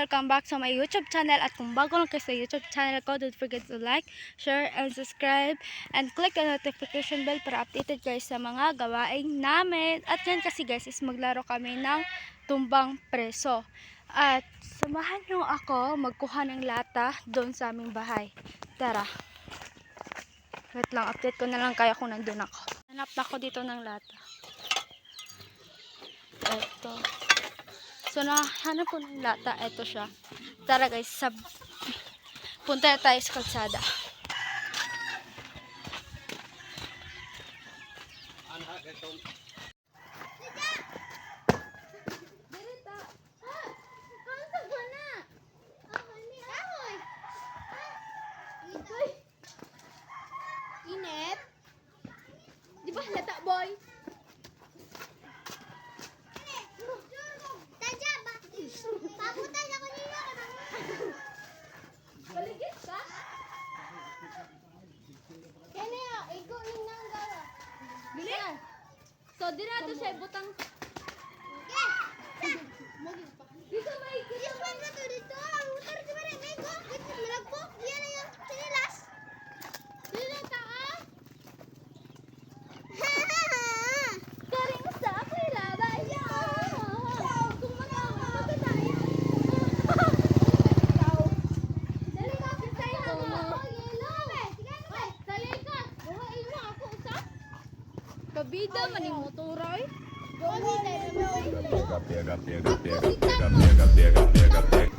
Welcome back sa my YouTube channel. At kung bago lang kayo sa YouTube channel ko, don't forget to like, share, and subscribe. And click the notification bell para updated kayo sa mga gawain namin. At yan kasi guys, is maglaro kami ng tumbang preso. At samahan nyo ako magkuha ng lata doon sa aming bahay. Tara. Wait lang, update ko na lang kaya kung nandun ako. Hanap na ako dito ng lata. Eto. So, nahanap ko ng lata. Eto siya. Tara guys, punta na tayo sa kalsada. Init? Di ba halata, boy? Tadya ba? Papunta na ko niyo. Baligid ka? Kaya ikaw ning nang gawa. Bili? So, dira to siya butang. Dito may dito man na to dito. Ang motor di ba may ko? Dito malagpo. Yan na yung sinilas. Dito ta ah. Karing sa ako ilaba ya. Kung magawa ka tayo. Dali ka kitay ha mo. Yelo. Sige ka. Dali ka. Buhain mo ako usa. Kabida man ni motor ay. Pega, pega, pega, pega, pega, pega, pega, pega, pega.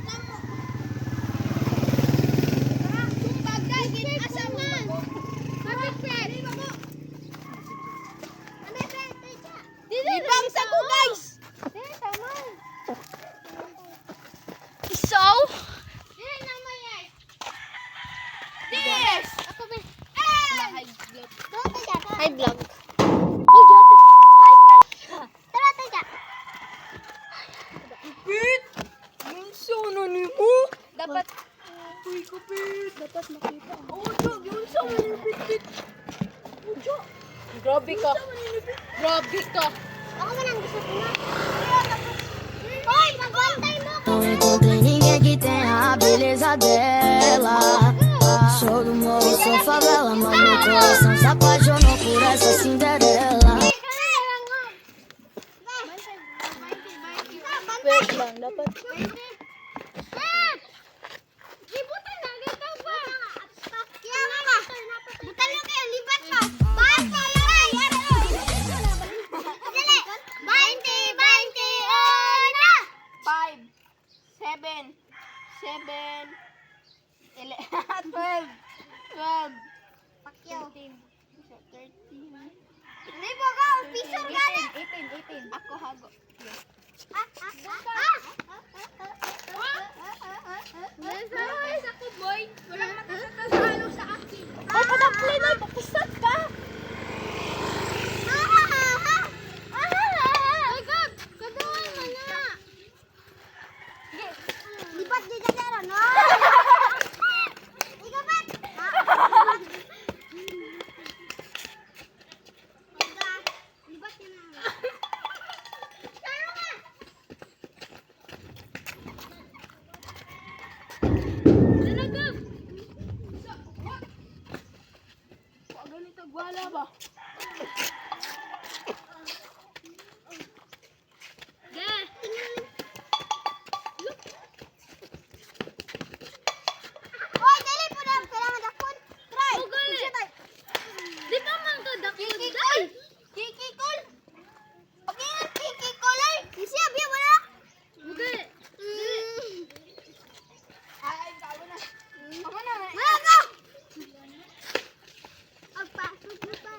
Libang sa ko guys. So, Yes. hi vlog. Oh, jote. Tara, tara. Pit! Yung sono ni mo? Dapat Uy, kapit! dapat makita. Oh, Jog! Yung sono ni Pit! Oh, Jog! Grabe ka. Grabe ka. Ako man ang gusto ko na. Hoy, magbantay mo ko. Não encontrei ninguém que tenha a beleza dela. Sou do morro, sou favela, mas meu coração se apaixonou por essa Cinderela. Wait lang, dapat. Ibutan na, dito pa. Kaya nga. Butan nyo kayo, libat pa. Bas pa, yara. Dali. 20, 5, 7, 12, 12, Pakyo. 13, 13, Hindi po ka, pisor ka na. 18. Ako hago. Guys, ako boy. Walang makatatalo sa akin. Ay, padapli na! Pakusat ka! Ay, God! Kagawin mo na! Lipat di ka dara, no? Ikaw ba? Lipat ka na. Taro ka! Dalagam! Pag ganito, gwala ba? Hoy, dali po na. Kailangan dakon. Try. Di ba man to dakon? Kikikol. Kikikol. Okay nga, kikikol ay. Sisi, abya mo na. Okay. Ay, tao na. Ako na. Wala ka. Agpasok na pa.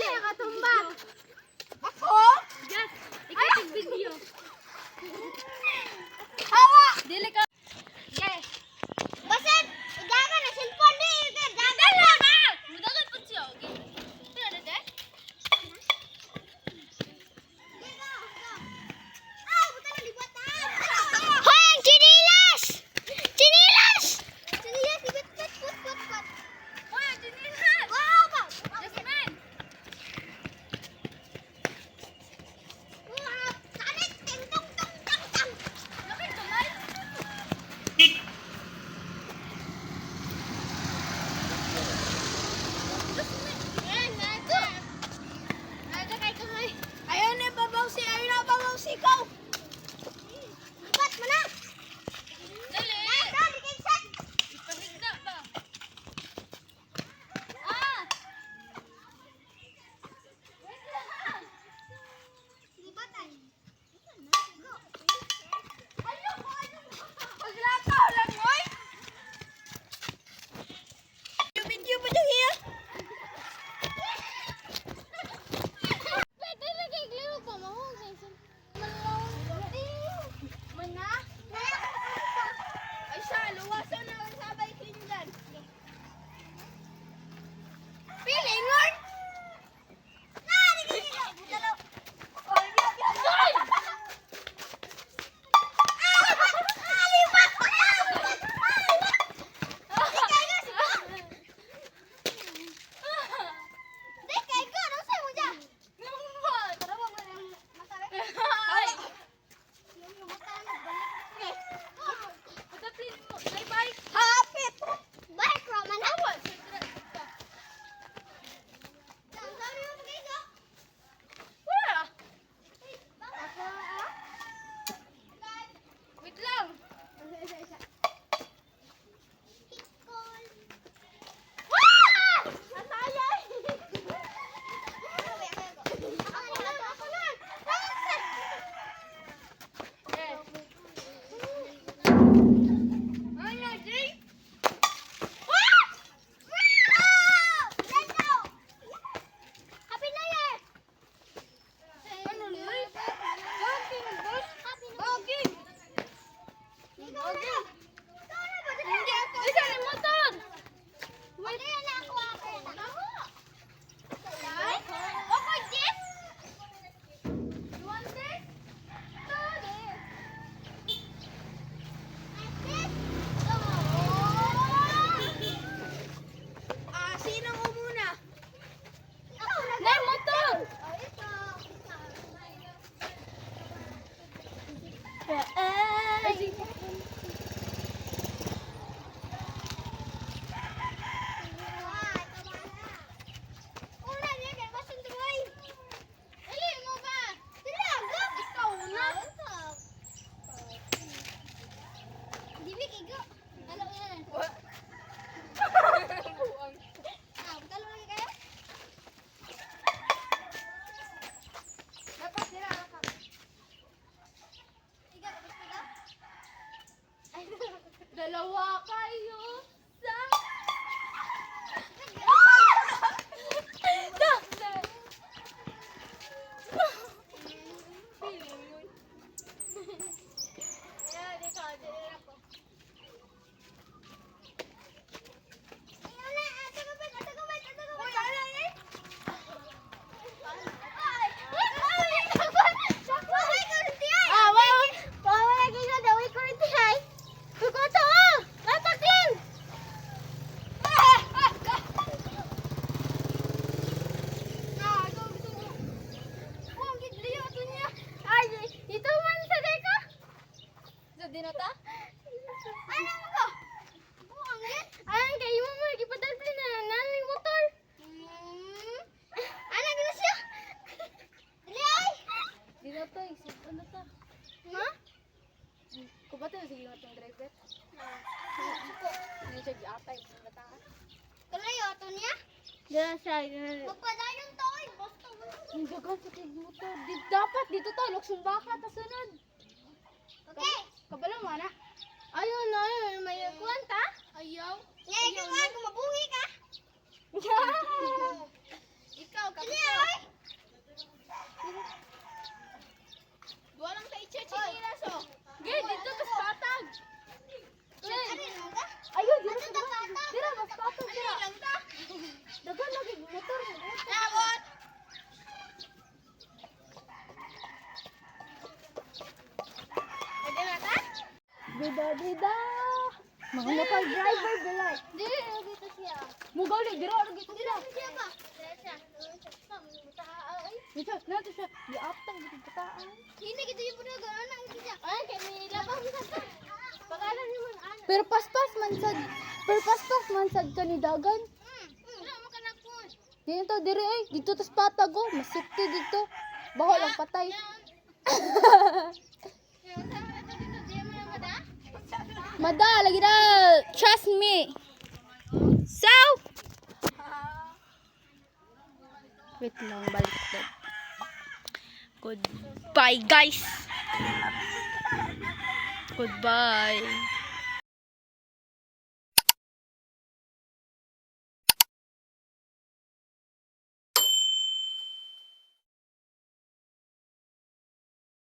Kasi nakatumba. Ako? Yes. Ikaw yung video. Hawa! Dili ka. Yes. Basit! Igaga na cellphone di. Igaga lang ha! Mudagan po siya. Okay. Ito na de. Hoy, ang chinilas! Chinilas! Chinilas, ibit, put. Hoy, ang chinilas! Wow, ba? Jasmine! Kalit, ting, tong. Lapit, tulay. Ayaw na babaw si ikaw. Ibat mo na. Dali. Dali, kinsan. Ipahigda ba? Wait lang. Ibatan. Ano? Paglakaw lang, oy. Video ba dyan hiya? Pwede na kay Gleo pa mo. Mana? Ay siya, luwasan na ang sabay kindan. Pilingon? Nari ka nila. Dalaw. Ay, yan. Alipat! Dekay ko, ano sa'yo mo dyan? Tara ba mo ng masarap? Ay! Hapit! Bye, Roman. Awas! Wait lang! Sinong umuna? Nay, motor! Dalawa kayo sa... Dinata? Ano mo? Ang kayo mo mo gipadalpli na naning motor. Ana gina siya? Dili ay. Dinata isip ano ta? Ha? Ko ba tayo sige matong driver? Ni siya giatay mo bata. Tuloy auto niya? Dila siya. Magpadayon to oy, basta. Ang dagan sa tig motor. Dapat dito tayo luksumbaka ta sunod. Okay. Kabalo mo na. Ayaw na, may kwanta. Ayaw. Ngayon ka, mabuhi ka. Ikaw, kapito. Dida. Mga nakal-driver bilay. Dili, dito siya. Mugali, gira, gito siya. Siya ba? Siya. Ito, nato siya. Di-aptang, di-kataan. Hindi kita yung pinag-ano ang siya. Ay, kami labang sa to. Pag-alam niyo man ano. Pero paspas man sad ka ni dagan. Wala mo ka na po. Dito dire ay, dito tas patag oh, masipti dito. Baho lang patay. Mada, lagi na. Trust me. So, wait lang, balik ko. Goodbye, guys. Goodbye.